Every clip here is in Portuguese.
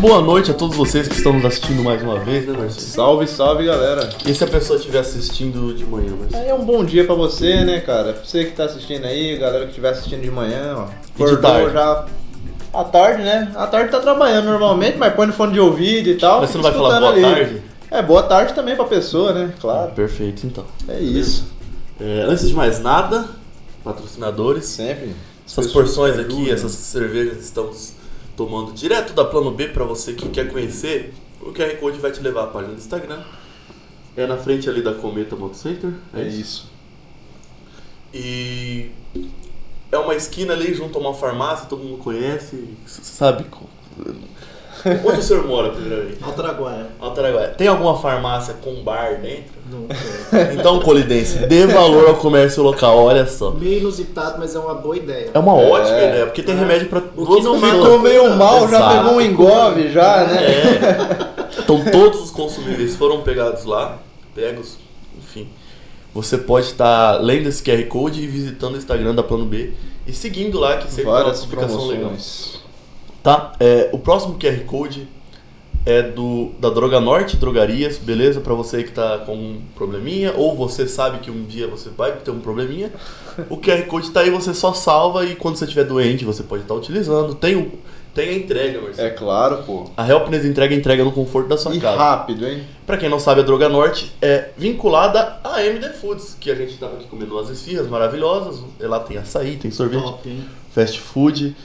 boa noite a todos vocês que estão nos assistindo mais uma vez, né, Marcelo? Salve, salve, galera. E se a pessoa estiver assistindo de manhã, Marcelo? É um bom dia pra você, né, cara? Pra você que tá assistindo aí, galera que estiver assistindo de manhã, ó. E de tarde? Já à tarde, né? À tarde tá trabalhando normalmente, mas põe no fone de ouvido e tal. Mas você não vai falar boa tarde? É, boa tarde também pra pessoa, né? Claro. Perfeito, então. É isso. Antes de mais nada, patrocinadores. Sempre. Essas porções aqui, essas cervejas que estamos tomando direto da Plano B pra você que quer conhecer, o QR Code vai te levar à página do Instagram. É na frente ali da Cometa Moto Center. É isso. E é uma esquina ali junto a uma farmácia, todo mundo conhece, sabe onde o senhor mora, primeiramente? Altaraguaia. Tem alguma farmácia com bar dentro? Não tem. Então, Colidense, dê valor ao comércio local, olha só. Meio inusitado, mas é uma boa ideia. É uma ótima ideia, porque tem remédio pra duas não pessoas. Ficou meio mal, já Exato. pegou um engove já, né? Então todos os consumíveis foram pegados lá, pegos, enfim. Você pode estar lendo esse QR Code e visitando o Instagram da Plano B e seguindo lá, que sempre tem uma Várias publicação legal. promoções. Tá? O próximo QR Code é da Droga Norte Drogarias, beleza? Pra você que tá com um probleminha, ou você sabe que um dia você vai ter um probleminha. O QR Code tá aí, você só salva e quando você estiver doente você pode estar utilizando. Tem a entrega, Marcelo. É claro, pô. A Helpness entrega no conforto da sua E casa. rápido, hein? Pra quem não sabe, a Droga Norte é vinculada à MD Foods, que a gente tava aqui comendo umas esfirras maravilhosas. Lá tem açaí, tem sorvete, Top, hein? fast food.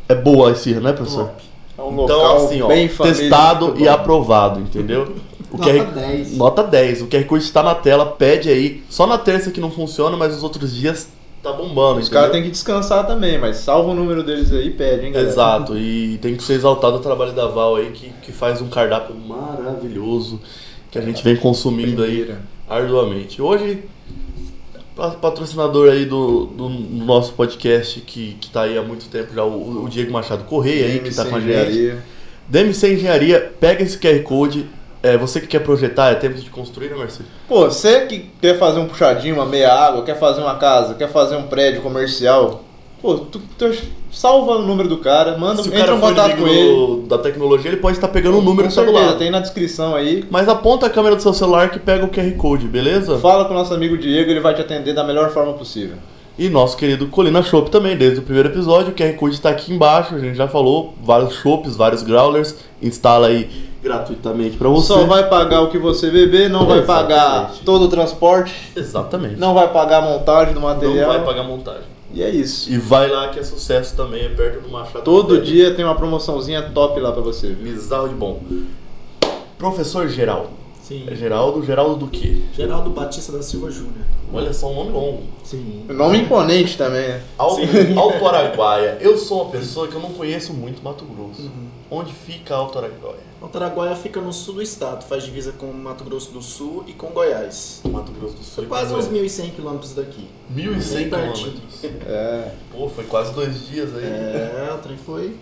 É boa a esfirra, né, professor? Top. É um Então, local assim, ó, bem família, testado muito e bom. aprovado, entendeu? Nota 10. Nota 10. O QR Code está na tela, pede aí. Só na terça que não funciona, mas os outros dias tá bombando, Os caras têm que descansar também, mas salva o número deles aí e pede, hein, galera? Exato, e tem que ser exaltado o trabalho da Val aí, que faz um cardápio maravilhoso, que a gente vem consumindo aí Primeira. arduamente. Hoje, patrocinador aí do nosso podcast, que tá aí há muito tempo já, o Diego Machado Correia aí, que tá com a gente. DMC Engenharia, pega esse QR Code. Você que quer projetar, é tempo de construir, né, Marcelo? Pô, você que quer fazer um puxadinho, uma meia água, quer fazer uma casa, quer fazer um prédio comercial, pô, tu salva o número do cara, Se o entra cara em for contato com ele. inimigo da tecnologia, ele pode estar pegando o número Com que tá do certeza, lado. tem na descrição aí. Mas aponta a câmera do seu celular que pega o QR Code, beleza? Fala com o nosso amigo Diego, ele vai te atender da melhor forma possível. E nosso querido Colina Chopp também, desde o primeiro episódio, o QR Code está aqui embaixo, a gente já falou, vários chopps, vários growlers, instala aí gratuitamente para você. Só vai pagar o que você beber, não vai pagar Exatamente. todo o transporte, Exatamente. não vai pagar a montagem do Não material. vai pagar montagem. E é isso. E vai lá que é sucesso também, é perto do Machado. Todo dia tem uma promoçãozinha top lá pra você, viu? Bizarro de bom. Professor Geraldo. Sim. É Geraldo do quê? Geraldo Batista da Silva Júnior. Olha só, um nome longo. Sim. Nome imponente também, né? Alto Araguaia. Eu sou uma pessoa que eu não conheço muito Mato Grosso. Onde fica Alto Araguaia? Altaraguaia fica no sul do estado, faz divisa com Mato Grosso do Sul e com Goiás. Mato Grosso do Sul. Foi quase uns 1.100 quilômetros daqui. 1.100 Bem quilômetros. É. Pô, foi quase 2 dias aí. O trem foi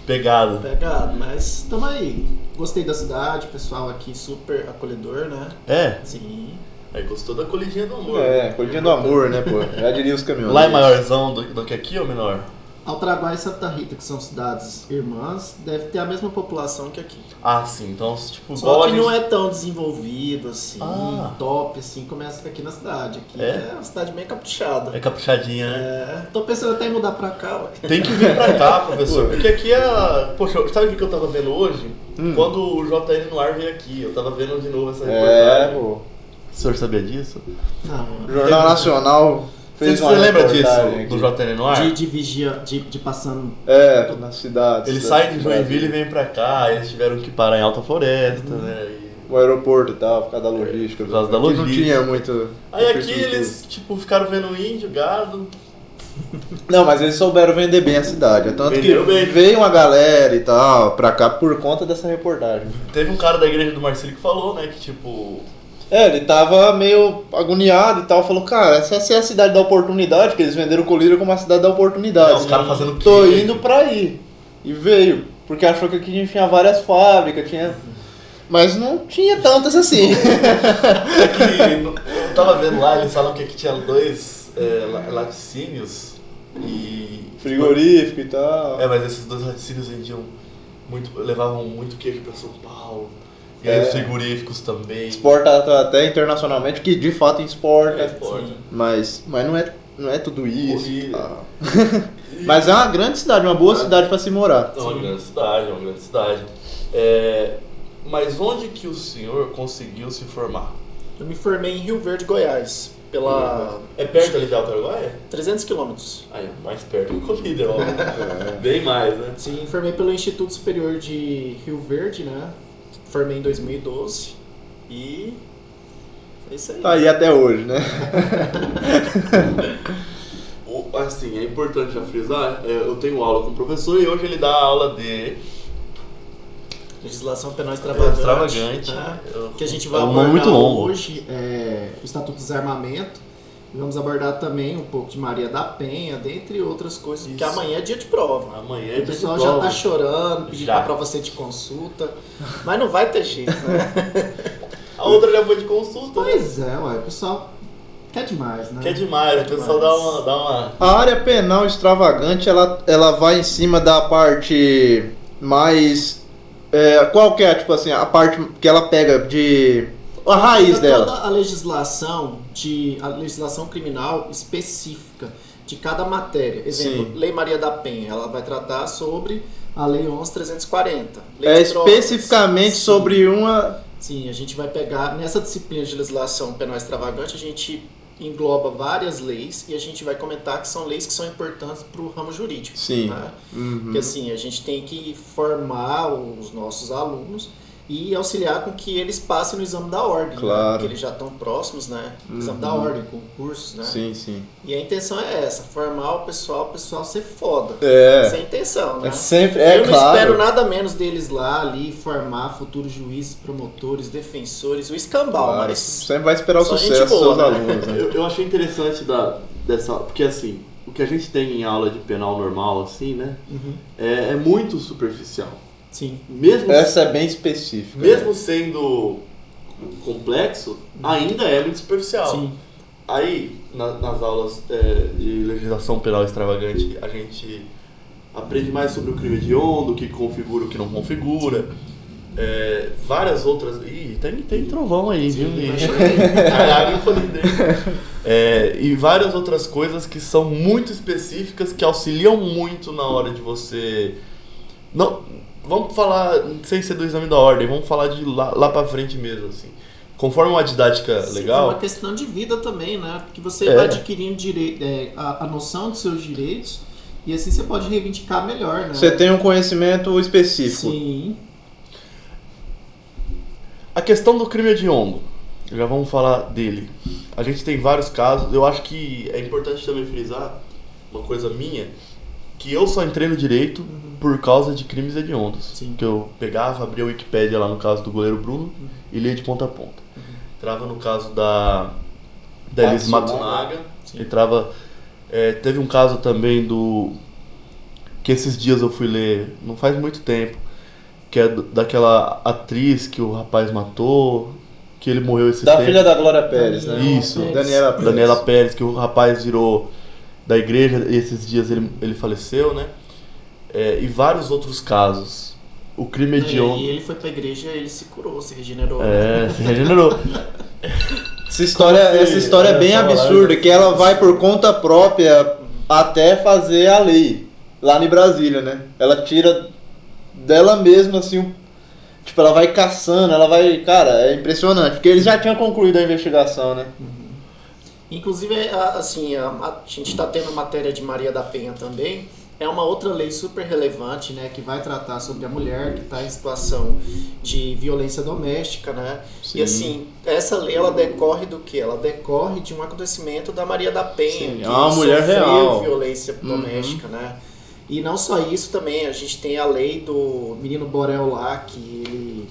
Pegado. pegado, mas tamo aí. Gostei da cidade, o pessoal aqui super acolhedor, né? É? Sim. Aí gostou da colidinha do amor. Colidinha do amor, né, pô? Já diria os caminhões. Lá é maiorzão do que aqui ou menor? Altaraguaia e Santa Rita, que são cidades irmãs, deve ter a mesma população que aqui. Ah, sim. Então, tipo, Só igual que a gente... não é tão desenvolvido assim, Ah. top assim, começa aqui na cidade. Aqui É? é uma cidade bem caprichada. É caprichadinha, né? Tô pensando até em mudar pra cá, ué. Tem que vir pra cá, professor. Porque aqui é... Poxa, sabe o que eu tava vendo hoje? Quando o JN no ar veio aqui. Eu tava vendo de novo essa reportagem. pô. O senhor sabia disso? Não, Jornal Nacional fez Você uma lembra disso? reportagem Do aqui. JN no ar? de vigia, de passando. Na cidade. Ele sai de Joinville e vem pra cá. Eles tiveram que parar em Alta Floresta, né? E... O aeroporto e tal, por causa da logística. Por causa da Aqui logística. Não tinha muito. Aí aqui infraestrutura. eles, tipo, ficaram vendo índio, gado. Não, mas eles souberam vender bem a cidade. É tanto Venderam que bem. veio uma galera e tal pra cá por conta dessa reportagem. Teve um cara da igreja do Marcílio que falou, né, que tipo... Ele tava meio agoniado e tal, falou, cara, essa é a cidade da oportunidade, que eles venderam Colíder como a cidade da oportunidade. Os caras fazendo Tô quê? indo pra aí. E veio, porque achou que aqui tinha várias fábricas, tinha... Mas não tinha tantas assim. É que eu tava vendo lá, eles falam que aqui tinha 2 laticínios e... Frigorífico e tal. Mas esses 2 laticínios vendiam levavam muito queijo para São Paulo. E aí os frigoríficos também. Exporta até internacionalmente, que de fato exporta. Exporta. Mas não é tudo isso. Mas é uma grande cidade, uma boa cidade para se morar. É uma grande cidade. Mas onde que o senhor conseguiu se formar? Eu me formei em Rio Verde, Goiás, pela É perto ali de Alto Araguaia? 300 quilômetros. Aí, mais perto que Colíder, ó. Bem mais, né? Sim, formei pelo Instituto Superior de Rio Verde, né? Formei em 2012 e é isso aí. Tá aí até hoje, né? Assim, é importante já frisar, eu tenho aula com o professor e hoje ele dá aula de legislação penal extravagante, né? Que a gente vai um nome abordar muito longo. hoje o Estatuto do Desarmamento. E vamos abordar também um pouco de Maria da Penha, dentre outras coisas, porque amanhã é dia de prova. Amanhã é O dia de pessoal prova. já tá chorando, pedindo Já. pra prova ser de consulta, mas não vai ter jeito, né? A outra já foi de consulta, né? Pois é, ué, o pessoal quer demais, né? Que é demais, o pessoal dá uma... A área penal extravagante, ela vai em cima da parte mais... qual que é, tipo assim, a parte que ela pega de... A raiz dela. Toda a legislação criminal específica de cada matéria. Exemplo, Sim. Lei Maria da Penha, ela vai tratar sobre a Lei 11.340. Especificamente Sim. sobre uma... Sim, a gente vai pegar, nessa disciplina de legislação penal extravagante, a gente engloba várias leis e a gente vai comentar que são leis que são importantes para o ramo jurídico. Sim. Né? Uhum. Porque assim, a gente tem que formar os nossos alunos e auxiliar com que eles passem no exame da ordem, Claro. né? Porque eles já estão próximos, né? Exame da ordem, concursos, né? Sim, sim. E a intenção é essa, formar o pessoal ser foda. Essa é a intenção, né? É sempre, Eu não claro. espero nada menos deles lá, ali, formar futuros juízes, promotores, defensores, o escambau, Claro. mas... Sempre vai esperar o só sucesso gente dos boa, seus né? alunos, né? Eu achei interessante dessa... Porque assim, o que a gente tem em aula de penal normal, assim, né? Uhum. É muito superficial. Sim. Mesmo, Essa é bem específica. mesmo sendo complexo, ainda é muito superficial. Sim. Aí, nas aulas de legislação penal extravagante, a gente aprende mais sobre o crime hediondo, o que configura, o que não configura. Várias outras... Ih, tem trovão aí, viu? Caralho, e várias outras coisas que são muito específicas, que auxiliam muito na hora de você... Não, vamos falar, sem ser do exame da ordem, vamos falar de lá pra frente mesmo, assim. Conforme uma didática Sim, legal... é uma questão de vida também, né? Porque você vai adquirindo a noção dos seus direitos e assim você pode reivindicar melhor, né? Você tem um conhecimento específico. Sim. A questão do crime hediondo, já vamos falar dele. A gente tem vários casos, eu acho que é importante também frisar uma coisa minha, que eu só entrei no direito por causa de crimes hediondos. Sim. Que eu pegava, abria a Wikipédia lá no caso do goleiro Bruno e lia de ponta a ponta. Entrava no caso da Elise Matsunaga. Sim. Entrava... teve um caso também que esses dias eu fui ler, não faz muito tempo, que é daquela atriz que o rapaz matou, que ele morreu esses tempos. Da filha da Glória Pérez, né? Isso. Daniela Pérez. Que o rapaz virou da igreja e esses dias ele faleceu, né? E vários outros casos. O crime hediondo... E ele foi pra igreja, ele se curou, se regenerou. Se regenerou. Essa história é bem absurda, que ela vai por conta própria até fazer a lei, lá em Brasília, né? Ela tira dela mesma, assim, tipo, ela vai caçando, ela vai... Cara, é impressionante, porque eles já tinham concluído a investigação, né? Inclusive, assim, a gente está tendo matéria de Maria da Penha também. É uma outra lei super relevante, né, que vai tratar sobre a mulher que está em situação de violência doméstica, né? Sim. E assim, essa lei, ela decorre do quê? Ela decorre de um acontececimento da Maria da Penha, Sim, que é uma mulher sofreu real. violência doméstica, né? E não só isso também, a gente tem a lei do menino Borel lá, que ele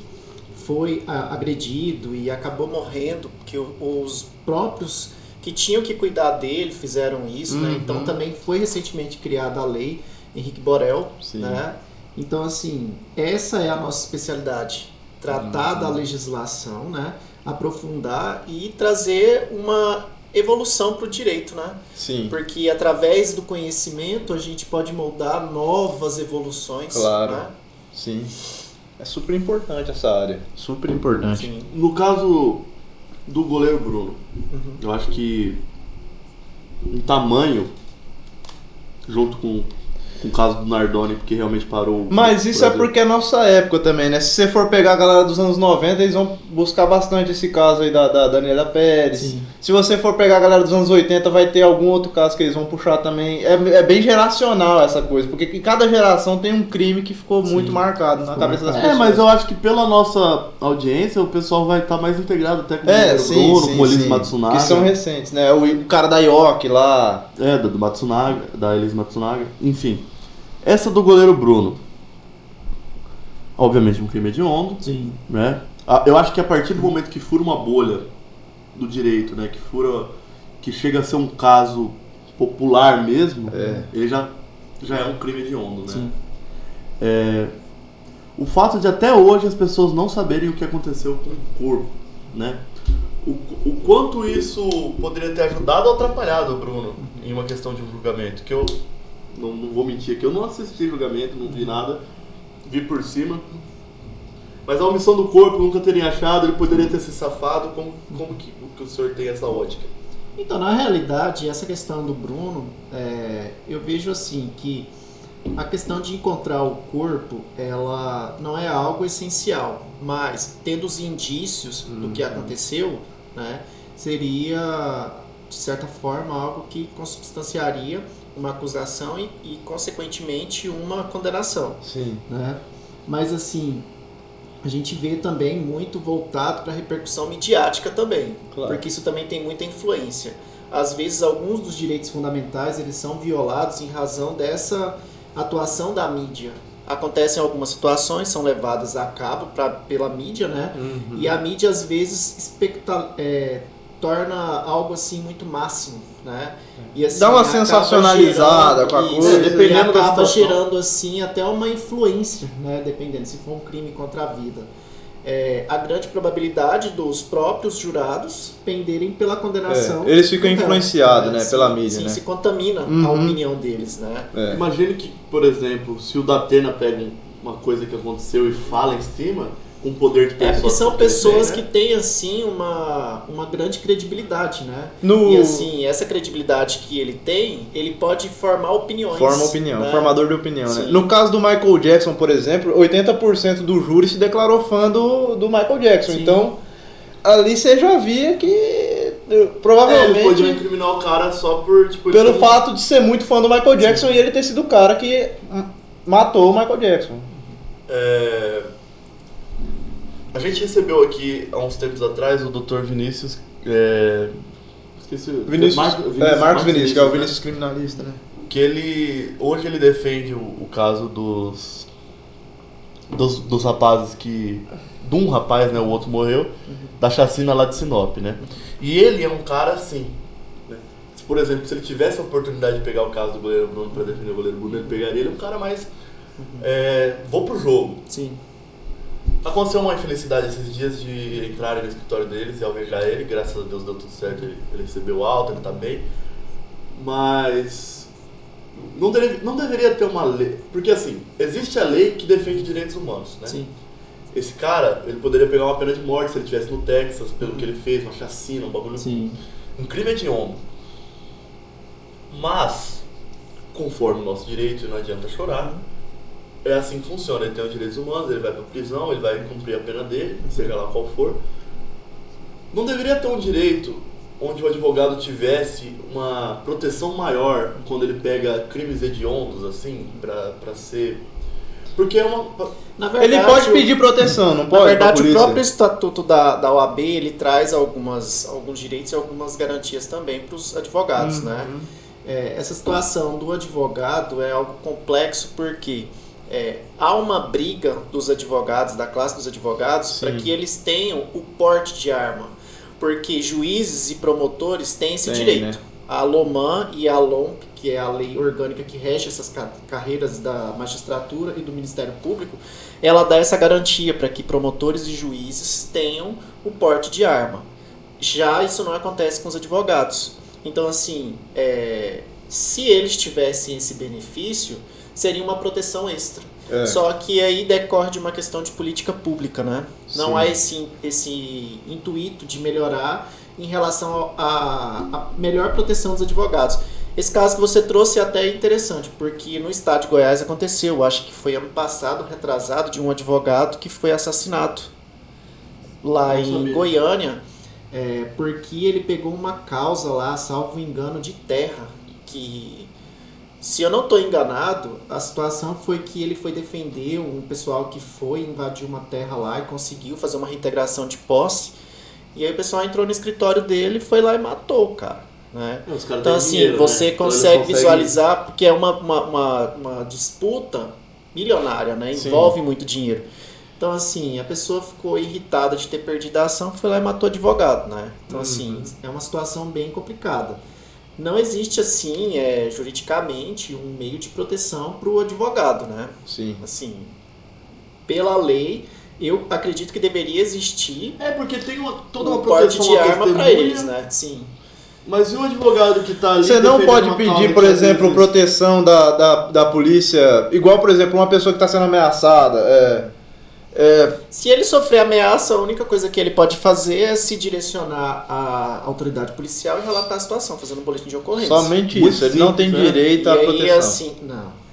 foi agredido e acabou morrendo, porque os próprios que tinham que cuidar dele fizeram isso, né? Então também foi recentemente criada a lei Henrique Borel, Sim. né? Então assim, essa é a nossa especialidade, tratar da legislação, né? Aprofundar e trazer uma evolução para o direito, né? Sim. Porque através do conhecimento a gente pode moldar novas evoluções, Claro. né? Sim. É super importante essa área. Super importante. Sim. No caso do goleiro Bruno, eu acho que em tamanho, junto com o caso do Nardoni, porque realmente parou. Mas isso é porque é nossa época também, né? Se você for pegar a galera dos anos 90, eles vão buscar bastante esse caso aí da Daniela Pérez. Sim. Se você for pegar a galera dos anos 80, vai ter algum outro caso que eles vão puxar também. É bem geracional essa coisa, porque em cada geração tem um crime que ficou muito marcado na cabeça das pessoas. Mas eu acho que pela nossa audiência, o pessoal vai estar mais integrado até com o goleiro Bruno, com o Elise Matsunaga. Que são recentes, né? O cara da Yoki lá. Do Matsunaga, da Elise Matsunaga, enfim. Essa do goleiro Bruno, obviamente um crime hediondo, Sim. né? Eu acho que a partir do momento que fura uma bolha do direito, né? Que chega a ser um caso popular mesmo, ele já é um crime hediondo, né? Sim. O fato de até hoje as pessoas não saberem o que aconteceu com o corpo, né? O quanto isso poderia ter ajudado ou atrapalhado o Bruno em uma questão de um julgamento, que eu não vou mentir aqui, eu não assisti julgamento, não vi nada, vi por cima, mas a omissão do corpo nunca teria achado, ele poderia ter se safado. Como que o senhor tem essa ótica? Então, na realidade, essa questão do Bruno, eu vejo assim que a questão de encontrar o corpo, ela não é algo essencial, mas tendo os indícios do que aconteceu, né, seria, de certa forma, algo que consubstanciaria uma acusação e consequentemente, uma condenação. Sim. Né? Mas, assim, a gente vê também muito voltado para a repercussão midiática também, Claro. porque isso também tem muita influência. Às vezes, alguns dos direitos fundamentais eles são violados em razão dessa atuação da mídia. Acontecem algumas situações, são levadas a cabo pela mídia, né? E a mídia, às vezes, torna algo assim muito máximo, né? E, assim, Dá uma acaba sensacionalizada com a isso, coisa. Dependendo e da acaba situação. gerando assim até uma influência, né? Dependendo se for um crime contra a vida. A grande probabilidade dos próprios jurados penderem pela condenação. Eles ficam do réu, influenciados, né, Sim, pela mídia, sim, né? se contamina a opinião deles, né? Imagine que, por exemplo, se o Datena pega uma coisa que aconteceu e fala em cima, com poder de pessoa. Porque são que pessoas tem, que têm, assim, uma grande credibilidade, né? No- E, assim, essa credibilidade que ele tem, ele pode formar opiniões. Forma opinião, né? formador de opinião, né? Sim. No caso do Michael Jackson, por exemplo, 80% do júri se declarou fã do Michael Jackson. Sim. Então, ali você já via que Eles provavelmente podiam incriminar o cara só por, tipo... pelo ele- fato de ser muito fã do Michael Jackson e ele ter sido o cara que matou o Michael Jackson. A gente recebeu aqui, há uns tempos atrás, o Dr. Vinícius... Esqueci... Marcos Vinícius, que é o né? Vinícius criminalista, né? Que hoje ele defende o caso dos rapazes que... De um rapaz, né, o outro morreu, da chacina lá de Sinop, né? E ele é um cara assim, né? Por exemplo, se ele tivesse a oportunidade de pegar o caso do goleiro Bruno para defender o goleiro Bruno, ele pegaria. Ele é um cara mais... vou pro jogo. Sim. Aconteceu uma infelicidade esses dias de entrarem no escritório deles e alvejar ele. Graças a Deus deu tudo certo, ele recebeu alta, ele tá bem. Mas não deveria ter uma lei, porque assim, existe a lei que defende direitos humanos, né? Sim. Esse cara, ele poderia pegar uma pena de morte se ele estivesse no Texas, pelo que ele fez, uma chacina, um bagulho, Sim. um crime hediondo. Mas, conforme o nosso direito, e não adianta chorar, é assim que funciona. Ele tem os direitos humanos, ele vai pra prisão, ele vai cumprir a pena dele, seja lá qual for. Não deveria ter um direito onde o advogado tivesse uma proteção maior quando ele pega crimes hediondos, assim, pra ser... Porque é uma... Na verdade, Ele pode pedir proteção, não pode? Na verdade, pra o polícia? próprio estatuto da OAB, ele traz alguns direitos e algumas garantias também para os advogados, né? Essa situação do advogado é algo complexo porque há uma briga dos advogados, da classe dos advogados, para que eles tenham o porte de arma. Porque juízes e promotores têm esse direito. Né? A LOMAN e a LOMP, que é a lei orgânica que rege essas carreiras da magistratura e do Ministério Público, ela dá essa garantia para que promotores e juízes tenham o porte de arma. Já isso não acontece com os advogados. Então, assim, Se eles tivessem esse benefício, seria uma proteção extra. É. Só que aí decorre de uma questão de política pública, né? Não Sim. há esse intuito de melhorar em relação à melhor proteção dos advogados. Esse caso que você trouxe é até interessante, porque no estado de Goiás aconteceu, acho que foi ano passado, retrasado, de um advogado que foi assassinado lá em Goiânia, porque ele pegou uma causa lá, salvo engano, de terra, que, se eu não estou enganado, a situação foi que ele foi defender um pessoal que foi invadir uma terra lá e conseguiu fazer uma reintegração de posse, e aí o pessoal entrou no escritório dele, foi lá e matou o cara. Né? Então assim, dinheiro, você né? consegue visualizar, porque é uma disputa milionária, né? Envolve muito dinheiro. Então assim, a pessoa ficou irritada de ter perdido a ação, foi lá e matou o advogado, né? Então assim, é uma situação bem complicada. Não existe assim, juridicamente, um meio de proteção para o advogado, né? Sim. Assim, pela lei, eu acredito que deveria existir porque tem toda uma porte proteção de à arma para testemunha, eles, né? Sim. Mas e o advogado que tá ali... Você não defendendo pode uma pedir, causa por que exemplo, às vezes- proteção da polícia, igual, por exemplo, uma pessoa que está sendo ameaçada. Se ele sofrer ameaça, a única coisa que ele pode fazer é se direcionar à autoridade policial e relatar a situação, fazendo um boletim de ocorrência. Somente Muito isso, ele não tem simples, né? direito E à aí, proteção. assim, não.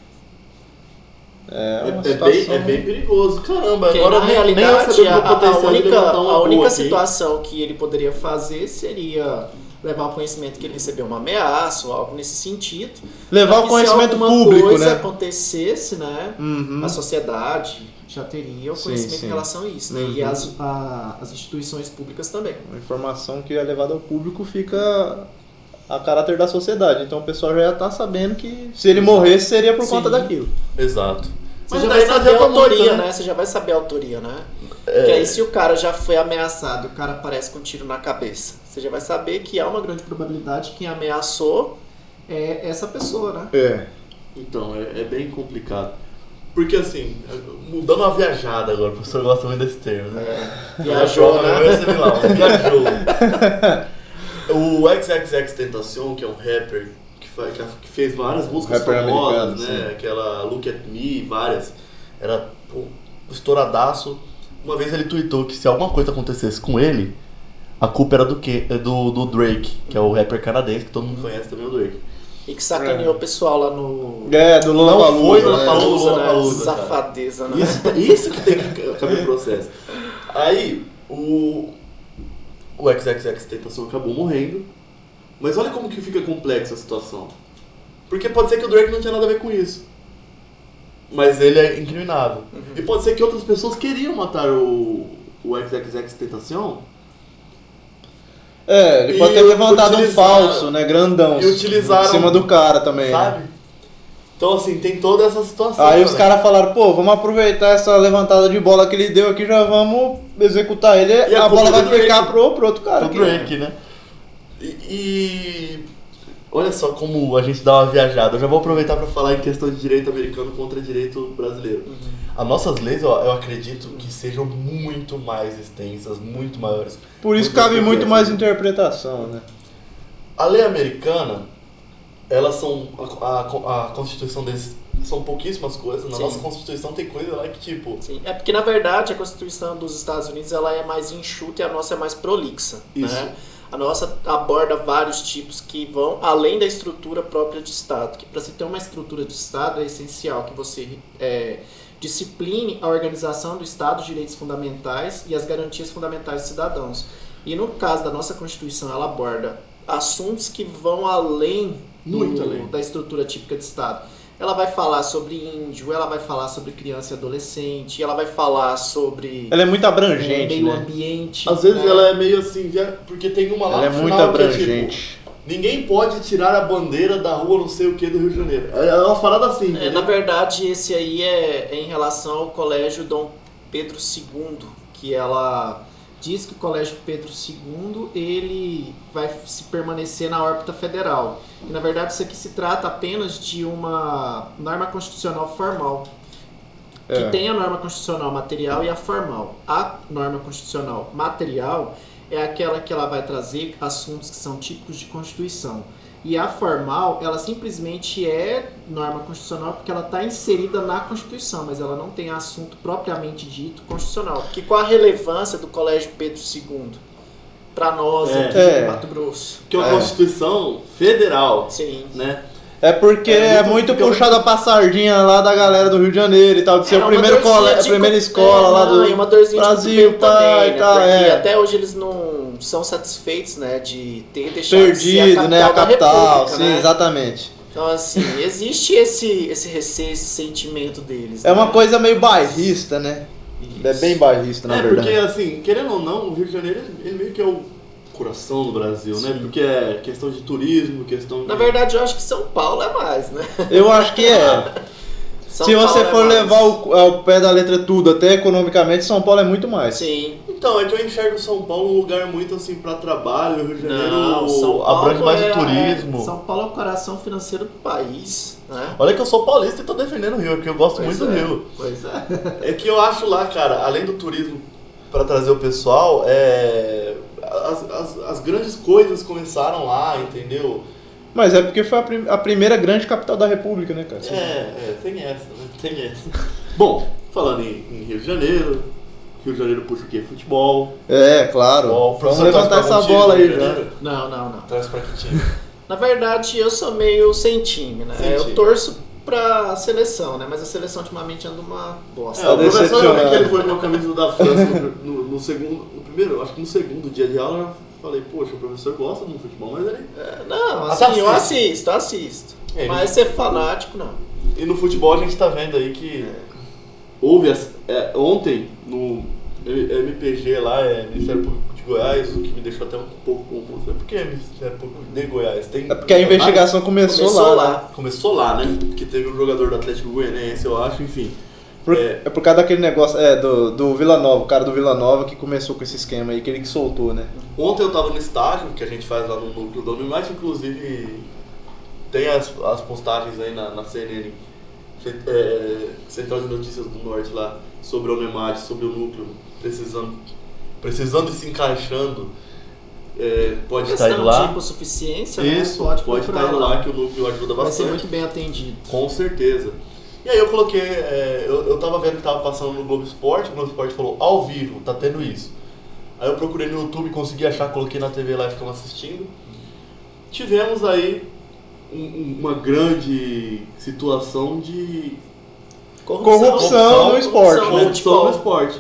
É uma É situação... bem perigoso. Caramba, Porque agora na nem realidade, sabendo do potencial de levantar uma a única boa aqui. situação que ele poderia fazer seria levar ao conhecimento que ele recebeu uma ameaça ou algo nesse sentido. Levar Pra ao que conhecimento se alguma público, coisa né? acontecesse, né? Uhum. A sociedade já teria o Sim, conhecimento sim. em relação a isso, né? Uhum. E as instituições públicas também. Uma informação que é levada ao público fica a caráter da sociedade. Então o pessoal já está sabendo que se ele morresse seria por conta Sim. daquilo. Exato. Você Mas já daí vai não saber a adianta muito, autoria, né? né? Você já vai saber a autoria, né? Porque aí se o cara já foi ameaçado, o cara aparece com um tiro na cabeça, você já vai saber que há uma grande probabilidade que quem ameaçou é essa pessoa, né? É. Então, é bem complicado. Porque assim, mudando uma viajada agora, o professor gosta muito desse termo, né? Viajou, né? Viajou. O XXXTentacion, que é um rapper que fez várias músicas Rapper famosas, americano, né? sim. Aquela Look at Me, várias. Era estouradaço. Uma vez ele tweetou que se alguma coisa acontecesse com ele, a culpa era do Drake, que é o rapper canadense, que todo mundo conhece também, o Drake. E que sacaneou o pessoal lá no... Do Lollapalooza, Não foi, né? falou. Lollapalooza, cara. safadeza, né? Isso que tem que caber o processo. Aí, o XXXTentacion acabou morrendo. Mas olha como que fica complexa a situação. Porque pode ser que o Drake não tinha nada a ver com isso. Mas ele é incriminado. E pode ser que outras pessoas queriam matar o XXXTentacion. Ele pode E ter levantado um utilizaram- falso, né? Grandão. e utilizaram- em cima do cara também. Sabe? Então assim, tem toda essa situação. Aí os né? caras falaram, pô, vamos aproveitar essa levantada de bola que ele deu aqui, já vamos executar ele. E a A bola culpa vai do Drake. ficar pro outro cara. O aqui. Drake, né? E olha só como a gente dá uma viajada. Eu já vou aproveitar para falar em questão de direito americano contra direito brasileiro. As nossas leis, eu acredito que sejam muito mais extensas, muito maiores. Por isso Muito cabe muito complexas. mais interpretação, né? A lei americana, elas são a constituição deles são pouquíssimas coisas. Na Sim. nossa constituição tem coisa lá que tipo Sim, é porque na verdade a Constituição dos Estados Unidos ela é mais enxuta e a nossa é mais prolixa, Isso. né? A nossa aborda vários tipos que vão além da estrutura própria de Estado, que para se ter uma estrutura de Estado é essencial que você discipline a organização do Estado, os direitos fundamentais e as garantias fundamentais dos cidadãos. E no caso da nossa Constituição, ela aborda assuntos que vão além, Muito além. da estrutura típica de Estado. Ela vai falar sobre índio, ela vai falar sobre criança e adolescente, ela vai falar sobre Ela é muito abrangente, meio né? ambiente. às vezes né? ela é meio assim, porque tem uma lá Ela é no muito final que é, abrangente. tipo, ninguém pode tirar a bandeira da rua não sei o que do Rio de Janeiro. É uma parada assim. Na entendeu? verdade, esse aí é em relação ao Colégio Dom Pedro II, que ela diz que o Colégio Pedro II ele vai se permanecer na órbita federal. E, na verdade, isso aqui se trata apenas de uma norma constitucional formal. Que tem a norma constitucional material e a formal. A norma constitucional material é aquela que ela vai trazer assuntos que são típicos de Constituição. E a formal, ela simplesmente é norma constitucional porque ela está inserida na Constituição, mas ela não tem assunto propriamente dito constitucional. Que qual a relevância do Colégio Pedro II para nós aqui em Mato Grosso? Que é uma Constituição Federal, Sim. né? É porque é muito puxada pra sardinha lá da galera do Rio de Janeiro e tal, de ser a primeira escola lá do uma dorzinha Brasil, também, né? tá, porque até hoje eles não são satisfeitos, né, de ter deixado perdido, de ser a capital, né, a capital, República, sim, né? exatamente. Então, assim, existe esse receio, esse sentimento deles. É né? uma coisa meio bairrista, né? É bem bairrista, na verdade. Porque, assim, querendo ou não, o Rio de Janeiro, ele meio que é o coração do Brasil, né? Porque é questão de turismo, questão de... Na verdade, eu acho que São Paulo é mais, né? Eu acho que é. Se você for levar ao pé da letra tudo, até economicamente, São Paulo é muito mais. Sim. Então, é que eu enxergo São Paulo um lugar muito, assim, pra trabalho, o Rio de Janeiro Não, São Paulo abrange mais o turismo. São Paulo é o coração financeiro do país, né? Olha que eu sou paulista e tô defendendo o Rio, porque eu gosto muito do Rio. Pois é. É que eu acho lá, cara, além do turismo pra trazer o pessoal, as grandes coisas começaram lá, entendeu? Mas é porque foi a primeira grande capital da República, né, cara? Tem essa, né? Tem essa. Bom, falando em Rio de Janeiro, Rio de Janeiro puxa o quê? Futebol. É, claro. Futebol. Vamos levantar essa bola aí já. Não. Traz pra que time? Na verdade, eu sou meio sem time, né? Sem eu time. torço pra seleção, né? Mas a seleção ultimamente anda uma bosta. O professor, eu vi que ele decepcionado. foi com a camisa da França no primeiro, acho que no segundo dia de aula, eu falei, poxa, o professor gosta do futebol, mas ele... Não, assim, eu assisto. É, Mas ser fanático, não. E no futebol a gente tá vendo aí que houve ontem no MPG lá, Ministério Público de Goiás, o que me deixou até um pouco confuso. Por que Ministério Público de Goiás? É porque a investigação começou lá. Começou lá, né? Porque teve um jogador do Atlético Goianiense, eu acho, enfim. É por causa daquele negócio do Vila Nova, o cara do Vila Nova que começou com esse esquema aí, que ele que soltou, né? Ontem eu tava no estágio que a gente faz lá no núcleo do Unimate, inclusive tem as postagens aí na CNN, Central de Notícias do Norte lá, sobre o Unimate, sobre o núcleo, precisando e se encaixando. Pode estar indo lá. Tipo suficiência, Isso, né? pode estar indo lá que o núcleo ajuda Vai bastante. ser muito bem atendido. Com certeza. E aí eu coloquei, eu tava vendo que tava passando no Globo Esporte, o Globo Esporte falou, ao vivo, tá tendo isso. Aí eu procurei no YouTube, consegui achar, coloquei na TV lá e ficamos assistindo. Tivemos aí uma grande situação de corrupção no esporte. Corrupção no esporte.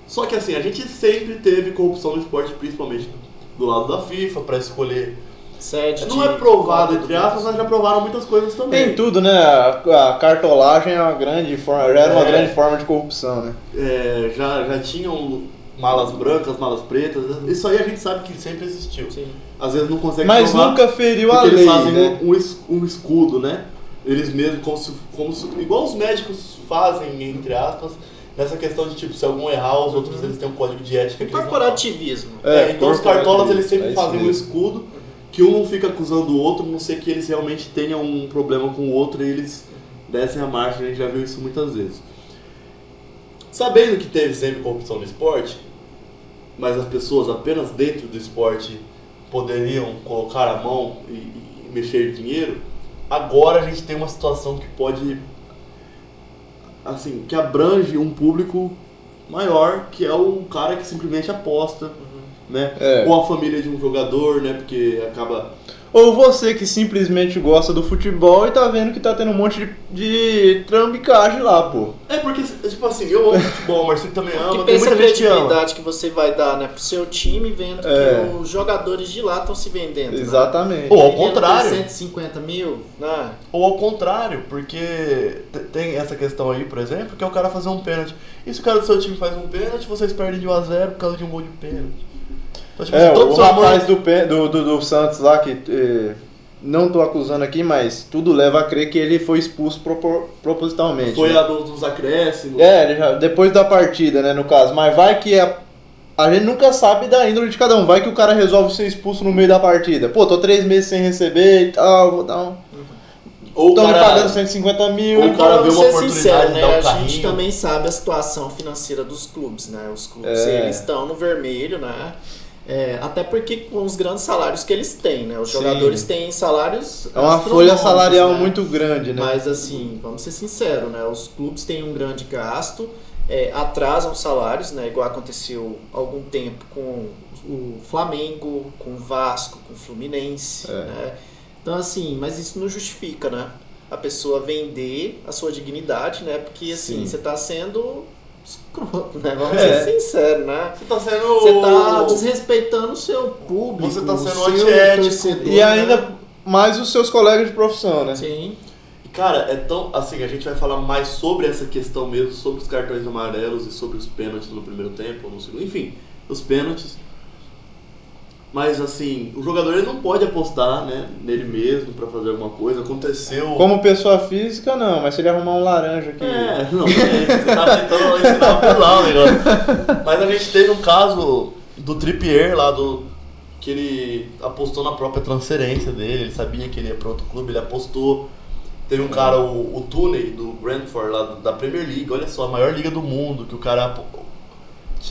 Só que assim, a gente sempre teve corrupção no esporte, principalmente do lado da FIFA, para escolher. Não é provado, entre aspas, mas já provaram muitas coisas também. Tem tudo, né? A cartolagem é uma grande forma, já era uma grande forma de corrupção, né? Já tinham malas brancas, malas pretas, isso aí a gente sabe que sempre existiu. Sim. Às vezes não consegue mas provar, nunca feriu a porque lei, eles fazem né? um escudo, né? Eles mesmos, como se, igual os médicos fazem, entre aspas, nessa questão de tipo, se algum errar, os outros eles têm um código de ética que eles não Corporativismo. então os cartolas eles sempre isso fazem um mesmo. escudo que um não fica acusando o outro, a não ser que eles realmente tenham um problema com o outro e eles descem a marcha, a gente já viu isso muitas vezes. Sabendo que teve sempre corrupção no esporte, mas as pessoas apenas dentro do esporte poderiam colocar a mão e mexer dinheiro, agora a gente tem uma situação que pode, assim, que abrange um público maior, que é o cara que simplesmente aposta, né? Ou a família de um jogador, né? Porque acaba... Ou você que simplesmente gosta do futebol e tá vendo que tá tendo um monte de trambicagem lá, pô. Porque, tipo assim, eu amo futebol, mas você também ama, Que tem pensa a muita gente que ama. credibilidade que você vai dar, né, pro seu time, vendo que os jogadores de lá estão se vendendo. Exatamente. Né? Ou ao Vendendo por contrário. 150 mil, né? Ou ao contrário, porque tem essa questão aí, por exemplo, que é o cara fazer um pênalti. E se o cara do seu time faz um pênalti, vocês perdem de 1-0 por causa de um gol de pênalti. Então, tipo, O rapaz do Santos lá, que não tô acusando aqui, mas tudo leva a crer que ele foi expulso propositalmente. Foi né? a dos acréscimos. Ele depois da partida, né, no caso. Mas vai que a gente nunca sabe da índole de cada um. Vai que o cara resolve ser expulso no meio da partida. Pô, tô 3 meses sem receber e tal, vou dar um... Ou Estão me cara- pagando 150 mil. Ou o cara vê Vamos uma ser oportunidade sinceros, de né? dar um A gente carrinho. também sabe a situação financeira dos clubes, né? Os clubes, eles estão no vermelho, né? Até porque com os grandes salários que eles têm, né? Os jogadores têm salários é uma folha salarial, né, né? muito grande, né? Mas assim, vamos ser sinceros, né? Os clubes têm um grande gasto, atrasam salários, né? Igual aconteceu há algum tempo com o Flamengo, com o Vasco, com o Fluminense, né? Então assim, mas isso não justifica, né? A pessoa vender a sua dignidade, né? Porque assim, você está sendo escroto, né? Vamos ser sinceros, né? Você tá desrespeitando o seu público. Você tá sendo o seu antiético. torcedor, E ainda né? mais os seus colegas de profissão, né? Sim. Cara, é tão... Assim, a gente vai falar mais sobre essa questão mesmo, sobre os cartões amarelos e sobre os pênaltis no primeiro tempo, ou no segundo. Enfim, os pênaltis. Mas, assim, o jogador ele não pode apostar, né, nele mesmo pra fazer alguma coisa. Aconteceu... Como pessoa física, não. Mas se ele arrumar um laranja aqui... Você tá tentando ensinar a pular o negócio. Mas a gente teve um caso do Trippier lá, que ele apostou na própria transferência dele. Ele sabia que ele ia pra outro clube, ele apostou. Teve um cara, o Tooney, do Brentford, lá da Premier League. Olha só, a maior liga do mundo, que o cara...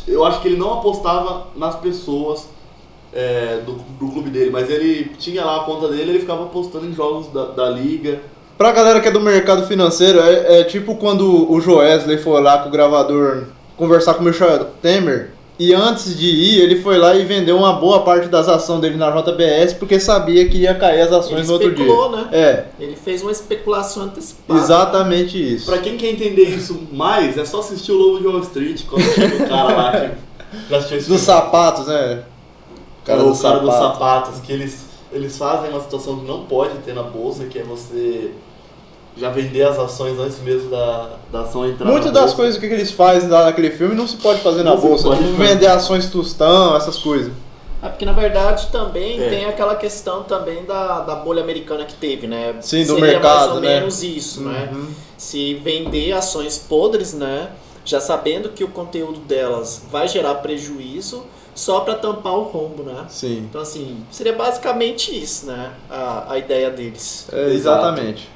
Eu acho que ele não apostava nas pessoas... do clube dele, mas ele tinha lá a conta dele, ele ficava apostando em jogos da liga. Pra galera que é do mercado financeiro, é tipo quando o Joesley foi lá com o gravador conversar com o Michel Temer, e antes de ir, ele foi lá e vendeu uma boa parte das ações dele na JBS, porque sabia que ia cair as ações no outro dia. Ele especulou, né? É. Ele fez uma especulação antecipada. Exatamente isso. Pra quem quer entender isso mais, é só assistir o Lobo de Wall Street, quando chega o cara lá que já assistiu esse Dos filme. sapatos, né? O cara dos sapatos, que eles fazem uma situação que não pode ter na bolsa, que é você já vender as ações antes mesmo da ação entrar na Muitas bolsa. das coisas que eles fazem lá naquele filme não se pode fazer na Não se bolsa. pode Tipo fazer. vender ações Tostão, essas coisas. Porque na verdade também tem aquela questão também da bolha americana que teve, né? Sim, do Seria mercado, mais ou né? menos isso, né? Se vender ações podres, né? Já sabendo que o conteúdo delas vai gerar prejuízo, só para tampar o rombo, né? Sim. Então assim, seria basicamente isso, né? A ideia deles. Exatamente.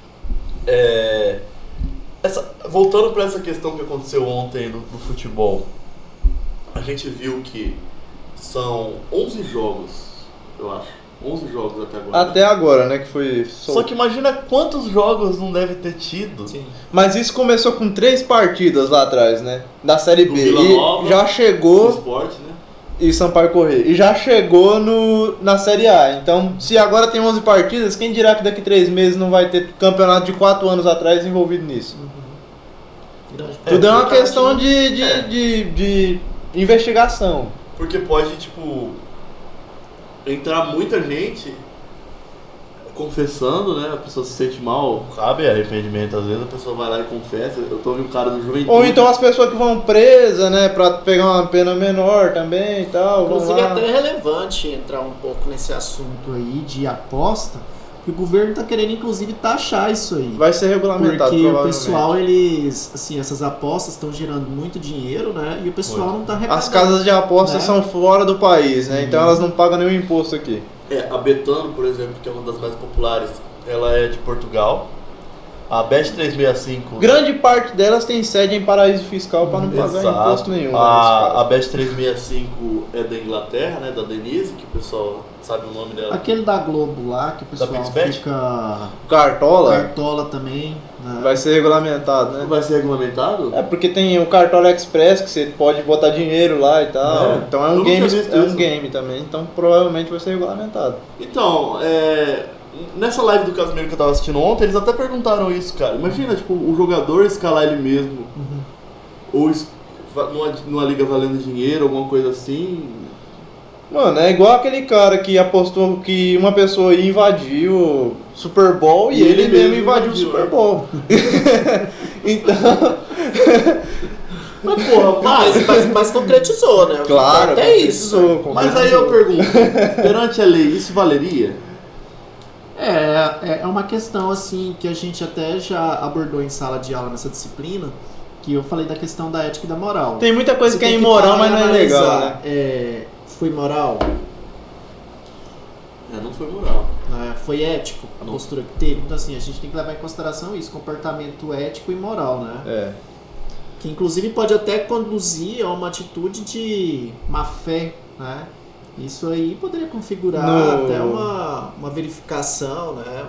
Voltando para essa questão que aconteceu ontem no futebol, a gente viu que são 11 jogos, eu acho. 11 jogos até agora. Até agora, né? Que foi. Só que imagina quantos jogos não deve ter tido. Sim. Mas isso começou com 3 partidas lá atrás, né? Da Série Do B. Vila E Nova, já O chegou. esporte, né? E Sampaio Corrêa. E já chegou na Série A. Então, se agora tem 11 partidas, quem dirá que daqui 3 meses não vai ter campeonato de 4 anos atrás envolvido nisso? Tudo é uma verdade, questão né? de investigação. Porque pode, tipo, entrar muita gente confessando, né? A pessoa se sente mal, cabe arrependimento. Às vezes a pessoa vai lá e confessa. Eu tô ouvindo um cara do Juventude. Ou então as pessoas que vão presas, né? Pra pegar uma pena menor também e tal. vão Inclusive é lá. até relevante entrar um pouco nesse assunto aí de aposta, que o governo está querendo inclusive taxar isso aí. Vai ser regulamentado, Porque o provavelmente. pessoal, eles, assim, essas apostas estão gerando muito dinheiro, né? E o pessoal não está arrecadando. As casas de apostas né? são fora do país, né? Então elas não pagam nenhum imposto aqui. A Betano, por exemplo, que é uma das mais populares, ela é de Portugal. A Bet365... Grande parte delas tem sede em paraíso fiscal para não pagar imposto nenhum. né, A Bet365 é da Inglaterra, né? Da Denise, que o pessoal sabe o nome dela. Aquele da Globo lá, que o pessoal PixBet? fica... Cartola Cartola também. Né? vai ser regulamentado, né? Vai ser regulamentado? É porque tem o Cartola Express que você pode botar dinheiro lá e tal. É. Então é Eu um nunca game, tinha visto é um isso. game também. Então provavelmente vai ser regulamentado. Então, nessa live do Casimiro que eu tava assistindo ontem, eles até perguntaram isso, cara. Imagina, tipo, o jogador escalar ele mesmo. Ou numa liga valendo dinheiro, alguma coisa assim. Mano, é igual aquele cara que apostou que uma pessoa ia invadir o Super Bowl e ele mesmo invadiu o Super Bowl. Então, Mas porra, Mas concretizou, né? claro, Até isso. Mas aí eu pergunto, perante a lei, isso valeria? É uma questão assim que a gente até já abordou em sala de aula nessa disciplina, que eu falei da questão da ética e da moral. tem muita coisa Você que é tem imoral, parar mas e não é legal, analisar, né? Foi moral? Não foi moral. Né? Foi ético a postura que teve? Então assim, a gente tem que levar em consideração isso, comportamento ético e moral, né? É. Que inclusive pode até conduzir a uma atitude de má fé, né? Isso aí poderia configurar até uma verificação, né?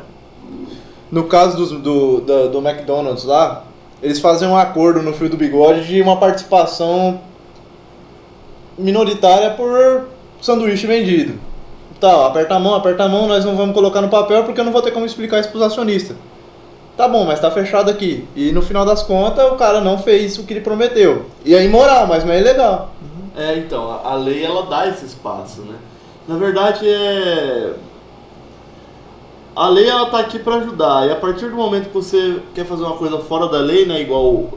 No caso do McDonald's lá, eles fazem um acordo no fio do bigode de uma participação minoritária por sanduíche vendido. Tá, aperta a mão, nós não vamos colocar no papel porque eu não vou ter como explicar isso pros acionistas. Tá bom, mas tá fechado aqui. E no final das contas o cara não fez o que ele prometeu. E é imoral, mas não é ilegal. Então, a lei ela dá esse espaço, né? Na verdade a lei ela tá aqui para ajudar, e a partir do momento que você quer fazer uma coisa fora da lei, né, igual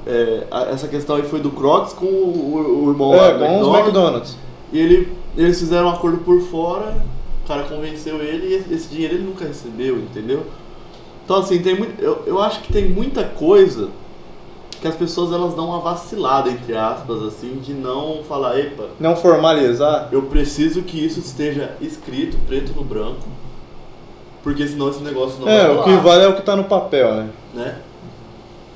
essa questão aí foi do Crocs com o irmão lá do com os McDonald's. E eles fizeram um acordo por fora, o cara convenceu ele e esse dinheiro ele nunca recebeu, entendeu? Então assim, eu acho que tem muita coisa que as pessoas elas dão uma vacilada, entre aspas, assim, de não falar, epa, não formalizar. Eu preciso que isso esteja escrito, preto no branco, porque senão esse negócio não vai rolar. O que vale é o que tá no papel, né?